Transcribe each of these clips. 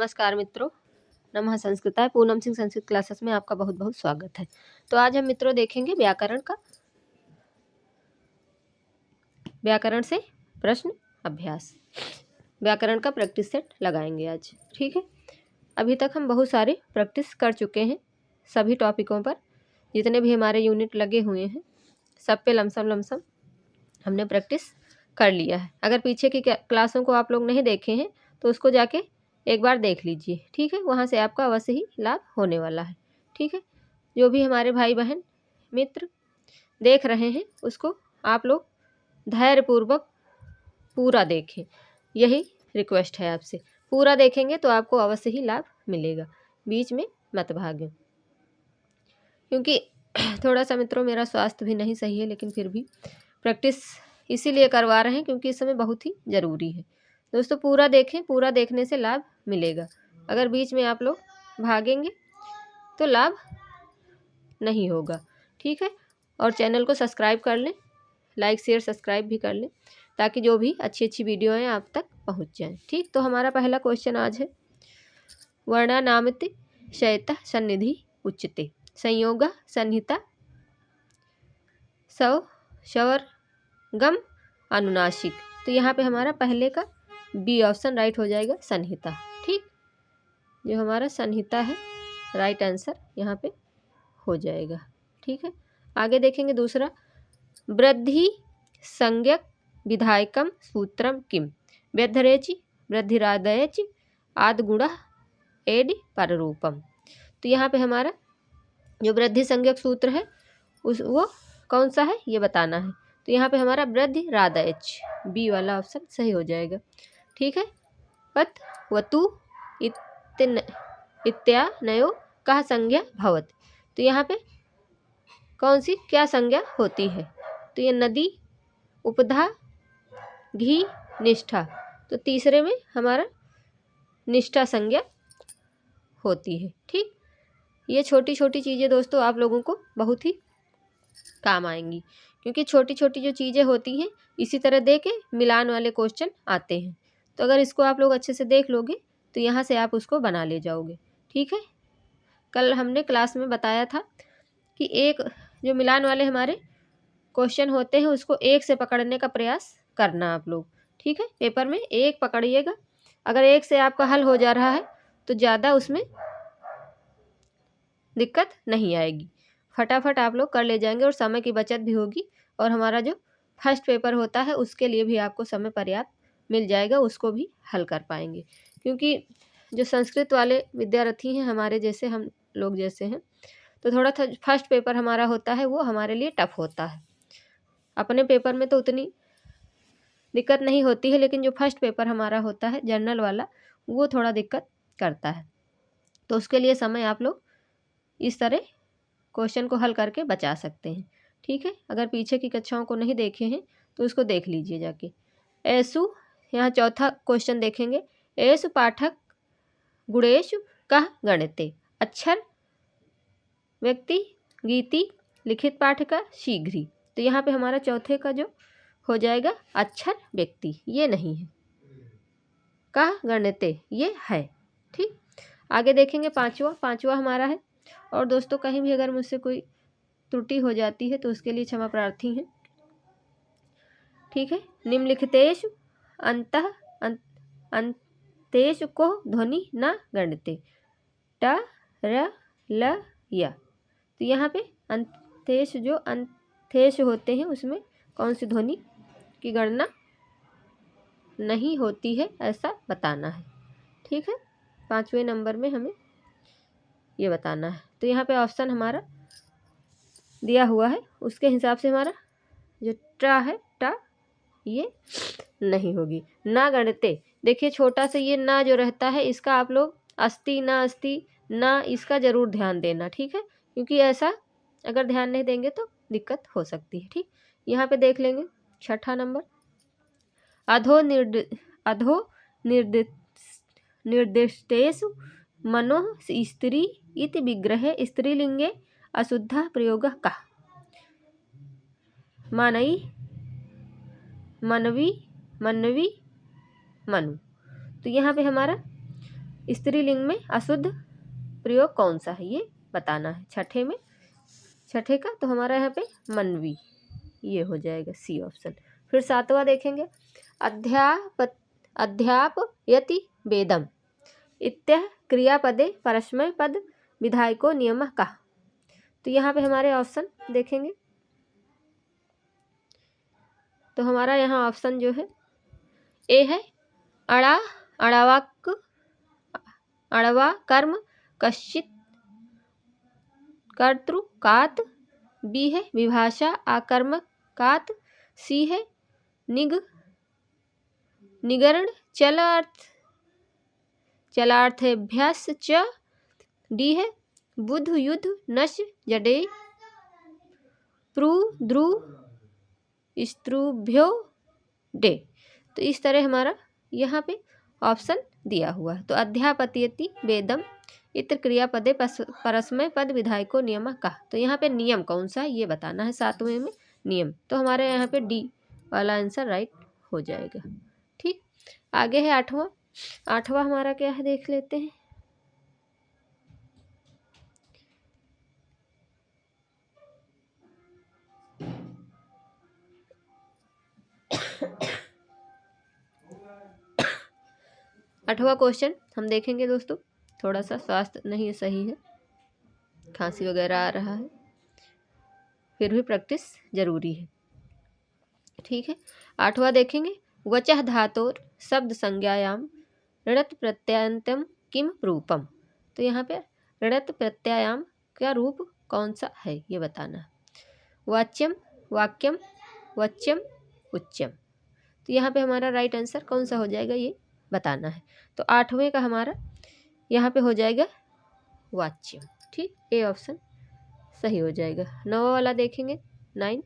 नमस्कार मित्रों, नमः संस्कृताय। पूनम सिंह संस्कृत क्लासेस में आपका बहुत बहुत स्वागत है। तो आज हम मित्रों देखेंगे व्याकरण से प्रश्न अभ्यास। व्याकरण का प्रैक्टिस सेट लगाएंगे आज, ठीक है। अभी तक हम बहुत सारे प्रैक्टिस कर चुके हैं सभी टॉपिकों पर, जितने भी हमारे यूनिट लगे हुए हैं सब पे लमसम हमने प्रैक्टिस कर लिया है। अगर पीछे की क्लासों को आप लोग नहीं देखे हैं तो उसको जाके एक बार देख लीजिए, ठीक है। वहाँ से आपका अवश्य ही लाभ होने वाला है, ठीक है। जो भी हमारे भाई बहन मित्र देख रहे हैं उसको आप लोग धैर्यपूर्वक पूरा देखें, यही रिक्वेस्ट है आपसे। पूरा देखेंगे तो आपको अवश्य ही लाभ मिलेगा, बीच में मत भागें। क्योंकि थोड़ा सा मित्रों मेरा स्वास्थ्य भी नहीं सही है, लेकिन फिर भी प्रैक्टिस इसीलिए करवा रहे हैं क्योंकि इस समय बहुत ही ज़रूरी है। दोस्तों पूरा देखें, पूरा देखने से लाभ मिलेगा। अगर बीच में आप लोग भागेंगे तो लाभ नहीं होगा, ठीक है। और चैनल को सब्सक्राइब कर लें, लाइक शेयर सब्सक्राइब भी कर लें, ताकि जो भी अच्छी अच्छी वीडियो हैं आप तक पहुंच जाएं, ठीक। तो हमारा पहला क्वेश्चन आज है, वर्णानामिति शयतः सन्निधि उच्यते संयोग संहिता सव शवर्गम अनुनासिक। तो यहाँ पे हमारा पहले का बी ऑप्शन राइट हो जाएगा, संहिता, ठीक। जो हमारा संहिता है राइट आंसर यहाँ पे हो जाएगा, ठीक है। आगे देखेंगे दूसरा, वृद्धि संज्ञक विधायकम सूत्रम किम व्यधरेचि वृद्धिरादयचि आदगुण एड पररूपम। तो यहाँ पे हमारा जो वृद्धि संज्ञक सूत्र है वो कौन सा है ये बताना है। तो यहाँ पे हमारा वृद्धि रादयच, बी वाला ऑप्शन सही हो जाएगा, ठीक है। पत वतु इत्यानयो कह संज्ञा भवत। तो यहाँ पे कौन सी क्या संज्ञा होती है। तो ये नदी, उपधा, घी, निष्ठा। तो तीसरे में हमारा निष्ठा संज्ञा होती है, ठीक। ये छोटी छोटी चीज़ें दोस्तों आप लोगों को बहुत ही काम आएंगी, क्योंकि छोटी छोटी जो चीज़ें होती हैं इसी तरह दे के मिलान वाले क्वेश्चन आते हैं। तो अगर इसको आप लोग अच्छे से देख लोगे तो यहाँ से आप उसको बना ले जाओगे, ठीक है। कल हमने क्लास में बताया था कि एक जो मिलान वाले हमारे क्वेश्चन होते हैं उसको एक से पकड़ने का प्रयास करना आप लोग, ठीक है। पेपर में एक पकड़िएगा, अगर एक से आपका हल हो जा रहा है तो ज़्यादा उसमें दिक्कत नहीं आएगी, फटाफट आप लोग कर ले जाएंगे और समय की बचत भी होगी। और हमारा जो फर्स्ट पेपर होता है उसके लिए भी आपको समय पर्याप्त मिल जाएगा, उसको भी हल कर पाएंगे। क्योंकि जो संस्कृत वाले विद्यार्थी हैं हमारे जैसे, हम लोग जैसे हैं, तो थोड़ा फर्स्ट पेपर हमारा होता है वो हमारे लिए टफ होता है। अपने पेपर में तो उतनी दिक्कत नहीं होती है, लेकिन जो फर्स्ट पेपर हमारा होता है जर्नल वाला वो थोड़ा दिक्कत करता है। तो उसके लिए समय आप लोग इस तरह क्वेश्चन को हल करके बचा सकते हैं, ठीक है। अगर पीछे की कक्षाओं को नहीं देखे हैं तो उसको देख लीजिए जाके। ऐसु, यहाँ चौथा क्वेश्चन देखेंगे, ऐसु पाठक गुणेशु कह गणते अक्षर व्यक्ति गीति लिखित पाठ का शीघ्री। तो यहाँ पे हमारा चौथे का जो हो जाएगा अक्षर व्यक्ति, ये नहीं है, कह गणते ये है, ठीक। आगे देखेंगे पांचवा हमारा है। और दोस्तों कहीं भी अगर मुझसे कोई त्रुटि हो जाती है तो उसके लिए क्षमा प्रार्थी हैं, ठीक है। निम्नलिखितेषु अंतः अंतेषु को ध्वनि न गणते ट र ल य। तो यहाँ पे अंतेषु, जो अंतेषु होते हैं उसमें कौन सी ध्वनि की गणना नहीं होती है ऐसा बताना है, ठीक है। 5वें नंबर में हमें ये बताना है। तो यहाँ पे ऑप्शन हमारा दिया हुआ है, उसके हिसाब से हमारा जो टा है टा ये नहीं होगी। ना गणते, देखिए छोटा से ये ना जो रहता है इसका आप लोग अस्ति ना अस्ति ना, इसका ज़रूर ध्यान देना, ठीक है। क्योंकि ऐसा अगर ध्यान नहीं देंगे तो दिक्कत हो सकती है, ठीक। यहाँ पे देख लेंगे 6ठा नंबर, अधो निर्दिष्टेषु मनो स्त्री इति विग्रहे स्त्रीलिंगे अशुद्ध प्रयोग का मनई मनवी मनवी मनु। तो यहाँ पे हमारा स्त्रीलिंग में अशुद्ध प्रयोग कौन सा है ये बताना है। छठे का तो हमारा यहाँ पे मनवी, ये हो जाएगा सी ऑप्शन। फिर 7वां देखेंगे, अध्यापयति वेदम इत्यः क्रियापदे परस्मै पद विधायको नियमः कः। तो यहाँ पे हमारे ऑप्शन देखेंगे तो हमारा यहाँ ऑप्शन जो है ए है अणवा कर्म कश्चित कर्तृकात्, बी है विभाषा आकर्मकात्, सी है निगरण चलार्थेभ्यास च, डी है बुध युद्ध नश जडे प्रुद्रु स्त्रुभ्यो डे। तो इस तरह हमारा यहाँ पे ऑप्शन दिया हुआ है। तो अध्यापयति वेदम इत्र क्रियापदे परस्मै पद विधायको नियम का, तो यहाँ पे नियम कौन सा है ये बताना है। 7वें में नियम, तो हमारे यहाँ पे डी वाला आंसर राइट हो जाएगा। ठीक, आगे है 8वां हमारा क्या है देख लेते हैं। आठवां क्वेश्चन हम देखेंगे दोस्तों। थोड़ा सा स्वास्थ्य नहीं सही है, खांसी वगैरह आ रहा है, फिर भी प्रैक्टिस जरूरी है। ठीक है, 8वां देखेंगे, वचः धातोर शब्द संज्ञायाम ऋणत प्रत्ययंतम किम रूपम। तो यहाँ पे ऋणत प्रत्ययाम का रूप कौन सा है ये बताना है। वाच्यम, वाक्यम, वच्यम, उच्चम। तो यहाँ पे हमारा राइट आंसर कौन सा हो जाएगा ये बताना है। तो 8वें का हमारा यहाँ पे हो जाएगा वाच्यम। ठीक, ए ऑप्शन सही हो जाएगा। 9वां वाला देखेंगे 9,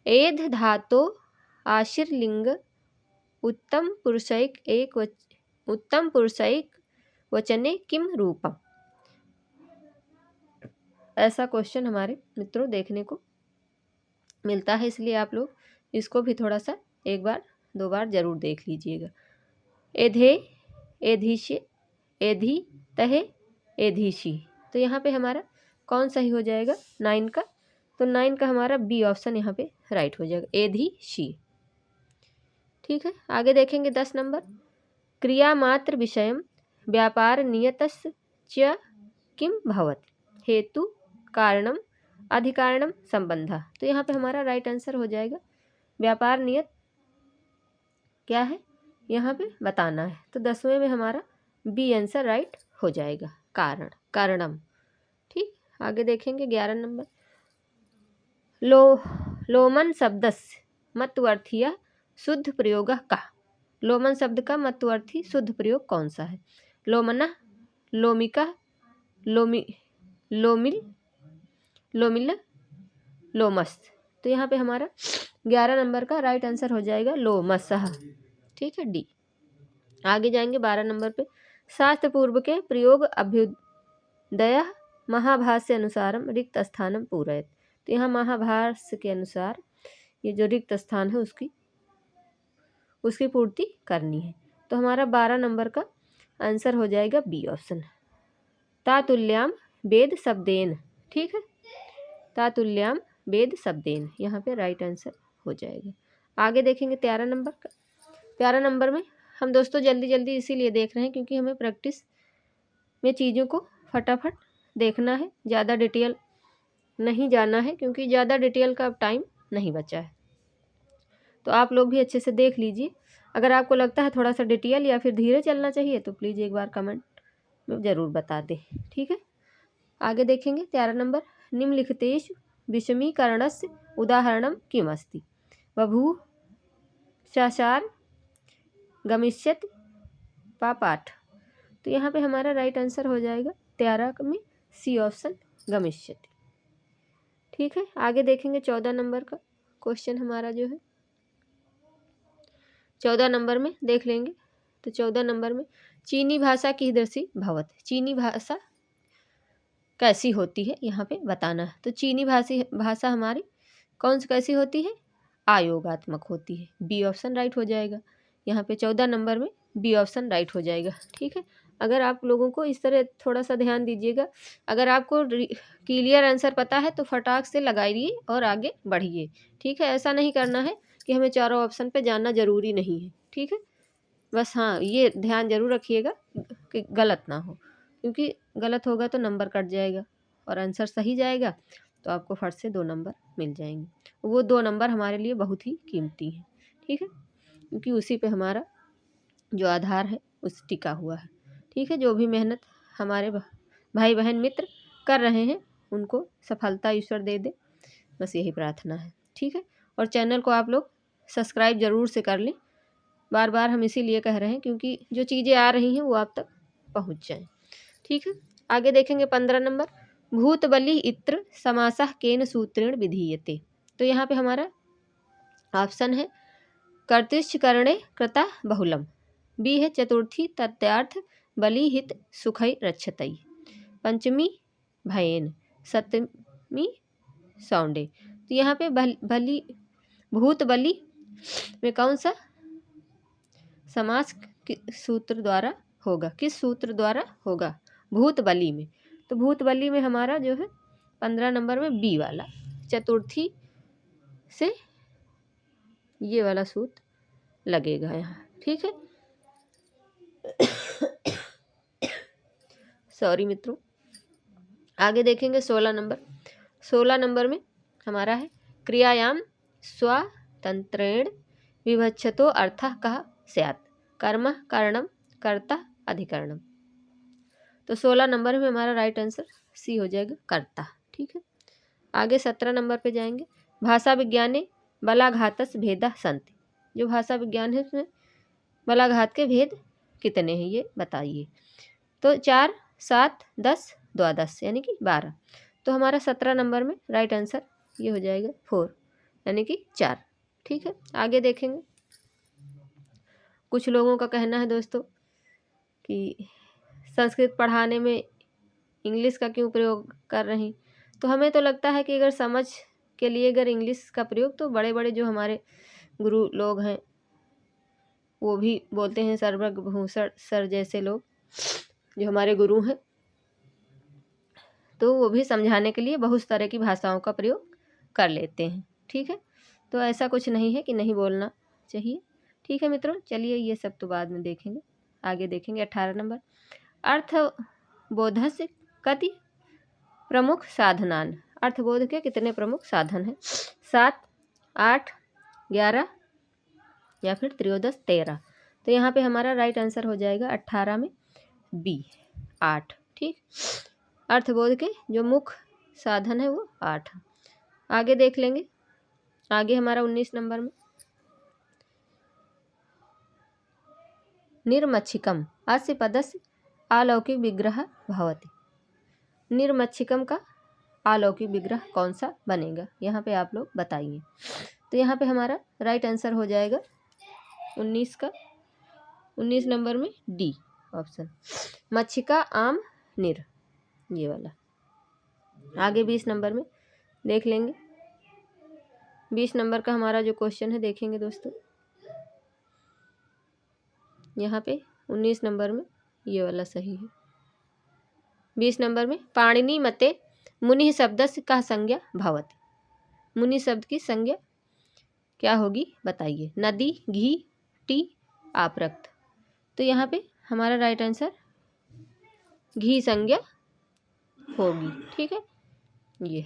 एध धातो आशीर्लिंग उत्तम पुरुषैक वचने किम रूपम। ऐसा क्वेश्चन हमारे मित्रों देखने को मिलता है, इसलिए आप लोग इसको भी थोड़ा सा एक बार 2 बार जरूर देख लीजिएगा। एधे, एधीशे, एधी, तहे, एधीशी। तो यहाँ पे हमारा कौन सही हो जाएगा 9 का। तो 9 का हमारा बी ऑप्शन यहाँ पे राइट हो जाएगा, एधीशी। ठीक है, आगे देखेंगे 10 नंबर, क्रिया मात्र विषयम व्यापार नियतस्य च किम भवति हेतु कारणम अधिकारणम संबंधा। तो यहाँ पे हमारा राइट आंसर हो जाएगा व्यापार नियत क्या है यहाँ पे बताना है। तो 10वें में हमारा बी आंसर राइट हो जाएगा, कारणम। ठीक, आगे देखेंगे 11 नंबर, लोमन शब्दस्य मत्वर्थीय शुद्ध प्रयोग का। लोमन शब्द का मत्वर्थी शुद्ध प्रयोग कौन सा है। लोमना, लोमिका, लोमिल, लोमस। तो यहाँ पे हमारा 11 नंबर का राइट आंसर हो जाएगा लोमसः। ठीक है, डी। आगे जाएंगे 12 नंबर पे, शास्त्र पूर्व के प्रयोग अभ्युदय महाभाष्य अनुसारम रिक्त स्थानम पूरयत। तो यहाँ महाभाष्य के अनुसार ये जो रिक्त स्थान है उसकी पूर्ति करनी है। तो हमारा 12 नंबर का आंसर हो जाएगा बी ऑप्शन, तातुल्याम वेद शब्देन। ठीक है, तातुल्याम वेद शब्देन यहाँ पे राइट आंसर हो जाएगा। आगे देखेंगे 13 नंबर का। 13 नंबर में हम दोस्तों जल्दी जल्दी इसीलिए देख रहे हैं क्योंकि हमें प्रैक्टिस में चीज़ों को फटाफट देखना है, ज़्यादा डिटेल नहीं जाना है क्योंकि ज़्यादा डिटेल का अब टाइम नहीं बचा है। तो आप लोग भी अच्छे से देख लीजिए। अगर आपको लगता है थोड़ा सा डिटेल या फिर धीरे चलना चाहिए तो प्लीज़ एक बार कमेंट में ज़रूर बता दें। ठीक है, आगे देखेंगे 13 नंबर, निम्नलिखितेषु विषमीकरणस्य उदाहरणं किमस्ति। बभूव, शासार, गमिष्यति, पापाठ। तो यहाँ पे हमारा राइट आंसर हो जाएगा 13 में सी ऑप्शन, गमिष्यति। ठीक है, आगे देखेंगे 14 नंबर का क्वेश्चन हमारा जो है 14 नंबर में देख लेंगे। तो 14 नंबर में चीनी भाषा कीदृशी भवति। चीनी भाषा कैसी होती है यहाँ पे बताना है। तो चीनी भाषा हमारी कौन सी कैसी होती है, आयोगात्मक होती है। बी ऑप्शन राइट हो जाएगा यहाँ पे 14 नंबर में बी ऑप्शन राइट हो जाएगा। ठीक है, अगर आप लोगों को इस तरह थोड़ा सा ध्यान दीजिएगा, अगर आपको क्लियर आंसर पता है तो फटाक से लगाइए और आगे बढ़िए, ठीक है। ऐसा नहीं करना है कि हमें चारों ऑप्शन पे जाना ज़रूरी नहीं है, ठीक है। बस हाँ, ये ध्यान ज़रूर रखिएगा कि गलत ना हो, क्योंकि गलत होगा तो नंबर कट जाएगा और आंसर सही जाएगा तो आपको फट से 2 नंबर मिल जाएंगे। वो 2 नंबर हमारे लिए बहुत ही कीमती हैं, ठीक है, क्योंकि उसी पे हमारा जो आधार है उस टिका हुआ है, ठीक है। जो भी मेहनत हमारे भाई बहन मित्र कर रहे हैं उनको सफलता ईश्वर दे दे, बस यही प्रार्थना है, ठीक है। और चैनल को आप लोग सब्सक्राइब ज़रूर से कर लें, बार बार हम इसीलिए कह रहे हैं क्योंकि जो चीज़ें आ रही हैं वो आप तक पहुंच जाएं, ठीक है। आगे देखेंगे 15 नंबर, भूत बलि इत्र समासः केन सूत्रेण विधीयते। तो यहाँ पे हमारा ऑप्शन है कर्तिश्च करणे कृता बहुलम, बी है चतुर्थी तत्यार्थ बलि हित सुखै रक्षतै, पंचमी भयेन, सप्तमी सौंडे। तो यहाँ पे बलि भूत बलि में कौन सा समास सूत्र द्वारा होगा, किस सूत्र द्वारा होगा? भूत बलि में। तो भूत बलि में हमारा जो है 15 नंबर में बी वाला चतुर्थी से ये वाला सूत्र लगेगा यहाँ, ठीक है। सॉरी मित्रों। आगे देखेंगे 16 नंबर। 16 नंबर में हमारा है क्रियायाम स्वातंत्रेण विवक्षतो अर्थः कः स्यात्, कर्म कारणम कर्ता अधिकरणम। तो 16 नंबर में हमारा राइट आंसर सी हो जाएगा, कर्ता, ठीक है। आगे 17 नंबर पे जाएंगे, भाषा विज्ञाने बलाघातस भेदा सन्ति। जो भाषा विज्ञान है उसमें बलाघात के भेद कितने हैं ये बताइए। तो 4, 7, 10, 12 यानी कि 12। तो हमारा 17 नंबर में राइट आंसर ये हो जाएगा 4 यानी कि 4, ठीक है। आगे देखेंगे, कुछ लोगों का कहना है दोस्तों कि संस्कृत पढ़ाने में इंग्लिश का क्यों प्रयोग कर रहे हैं। तो हमें तो लगता है कि अगर समझ के लिए अगर इंग्लिश का प्रयोग, तो बड़े बड़े जो हमारे गुरु लोग हैं वो भी बोलते हैं, सर्वभूषण सर जैसे लोग जो हमारे गुरु हैं, तो वो भी समझाने के लिए बहुत तरह की भाषाओं का प्रयोग कर लेते हैं, ठीक है। तो ऐसा कुछ नहीं है कि नहीं बोलना चाहिए, ठीक है मित्रों। चलिए ये सब तो बाद में देखेंगे। आगे देखेंगे 18 नंबर, अर्थबोधस्य कति प्रमुख साधनान। अर्थबोध के कितने प्रमुख साधन हैं? 7, 8, 11 या फिर 13, 13। तो यहाँ पे हमारा राइट आंसर हो जाएगा 18 में बी 8, ठीक। अर्थबोध के जो मुख्य साधन है वो 8। आगे देख लेंगे, आगे हमारा 19 नंबर में निर्मच्छिकम अस्य पदस्य अलौकिक विग्रह भवति। निर्मच्छिकम का अलौकिक विग्रह कौन सा बनेगा, यहाँ पे आप लोग बताइए। तो यहाँ पे हमारा राइट आंसर हो जाएगा 19 का 19 नंबर में डी ऑप्शन, मच्छिका आम निर, ये वाला। आगे 20 नंबर में देख लेंगे, 20 नंबर का हमारा जो क्वेश्चन है देखेंगे दोस्तों। यहाँ पे 19 नंबर में ये वाला सही है। 20 नंबर में पाणिनि मते मुनि शब्दस्य का संज्ञा भवति। मुनि शब्द की संज्ञा क्या होगी बताइए। नदी, घी, टी, आप्रक्त। तो यहाँ पे हमारा राइट आंसर घी संज्ञा होगी, ठीक है। ये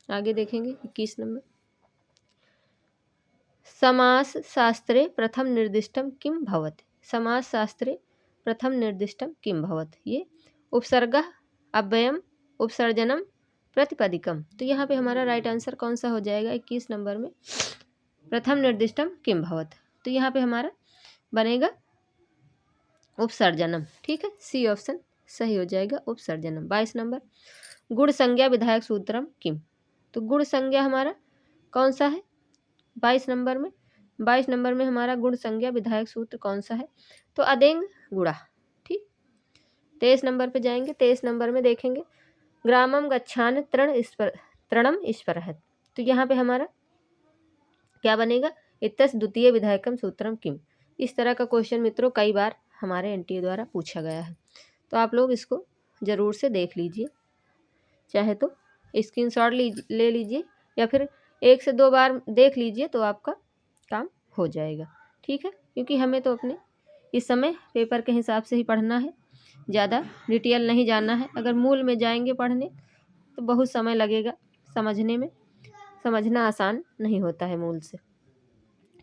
आगे देखेंगे 21 नंबर, समास शास्त्रे प्रथम निर्दिष्टम किम भवति। समास शास्त्रे प्रथम निर्दिष्टम किम भवति, ये उपसर्ग अव्ययम उपसर्जनम प्रतिपदिकम। तो यहाँ पे हमारा राइट आंसर कौन सा हो जाएगा 21 नंबर में, प्रथम निर्दिष्टम किम भवति। तो यहाँ पे हमारा बनेगा उपसर्जनम, ठीक है। सी ऑप्शन सही हो जाएगा, उपसर्जनम। 22 नंबर, गुण संज्ञा विधायक सूत्रम किम। तो गुण संज्ञा हमारा कौन सा है 22 नंबर में? 22 नंबर में हमारा गुण संज्ञा विधायक सूत्र कौन सा है? तो अदेंग गुणा, ठीक। 23 नंबर पे जाएंगे, 23 नंबर में देखेंगे ग्रामम गच्छान तृणम ईश्वरः। तो यहाँ पे हमारा क्या बनेगा, इतस द्वितीय विधायकम सूत्रम किम। इस तरह का क्वेश्चन मित्रों कई बार हमारे एनटीए द्वारा पूछा गया है। तो आप लोग इसको ज़रूर से देख लीजिए, चाहे तो स्क्रीनशॉट ले लीजिए या फिर 1 से 2 बार देख लीजिए तो आपका काम हो जाएगा, ठीक है। क्योंकि हमें तो अपने इस समय पेपर के हिसाब से ही पढ़ना है, ज़्यादा डिटेल नहीं जानना है। अगर मूल में जाएंगे पढ़ने तो बहुत समय लगेगा समझने में, समझना आसान नहीं होता है मूल से,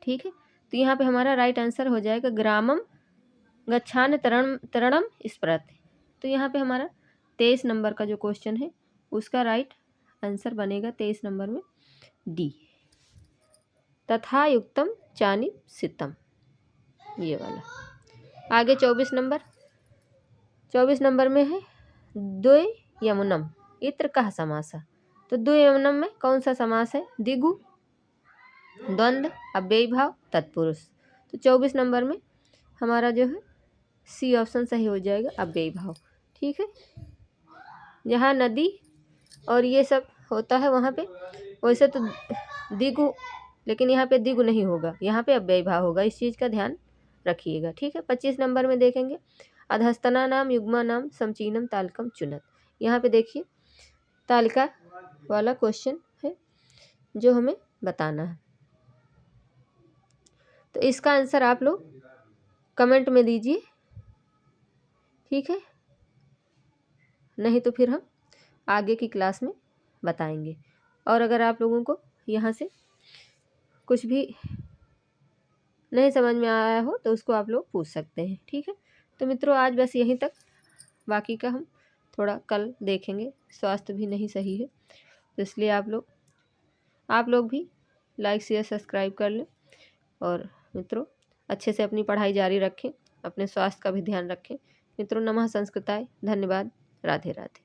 ठीक है। तो यहाँ पे हमारा राइट आंसर हो जाएगा ग्रामम गच्छान तरणम स्मरति। तो यहाँ पे हमारा 23 नंबर का जो क्वेश्चन है उसका राइट आंसर बनेगा 23 नंबर में डी, तथा युक्तम चानि सितम, ये वाला। आगे 24 नंबर में है द्वयमनम इत्र कः समासः। तो द्वयमनम में कौन सा समास है? द्विगु, द्वंद्व, अव्ययी भाव, तत्पुरुष। तो 24 नंबर में हमारा जो है सी ऑप्शन सही हो जाएगा, अव्ययी भाव, ठीक है। जहाँ नदी और ये सब होता है वहाँ पे वैसे तो द्विगु, लेकिन यहाँ पे द्विगु नहीं होगा, यहाँ पे अव्ययी भाव होगा, इस चीज़ का ध्यान रखिएगा, ठीक है। 25 नंबर में देखेंगे अधस्तना नाम युग्मा नाम समचीनम तालकम चुनत। यहाँ पे देखिए तालिका वाला क्वेश्चन है जो हमें बताना है। तो इसका आंसर आप लोग कमेंट में दीजिए, ठीक है। नहीं तो फिर हम आगे की क्लास में बताएंगे। और अगर आप लोगों को यहाँ से कुछ भी नहीं समझ में आया हो तो उसको आप लोग पूछ सकते हैं, ठीक है। तो मित्रों आज बस यहीं तक, बाकी का हम थोड़ा कल देखेंगे। स्वास्थ्य भी नहीं सही है तो इसलिए आप लोग भी लाइक शेयर सब्सक्राइब कर लें। और मित्रों अच्छे से अपनी पढ़ाई जारी रखें, अपने स्वास्थ्य का भी ध्यान रखें। मित्रों नमः संस्कृताय, धन्यवाद, राधे राधे।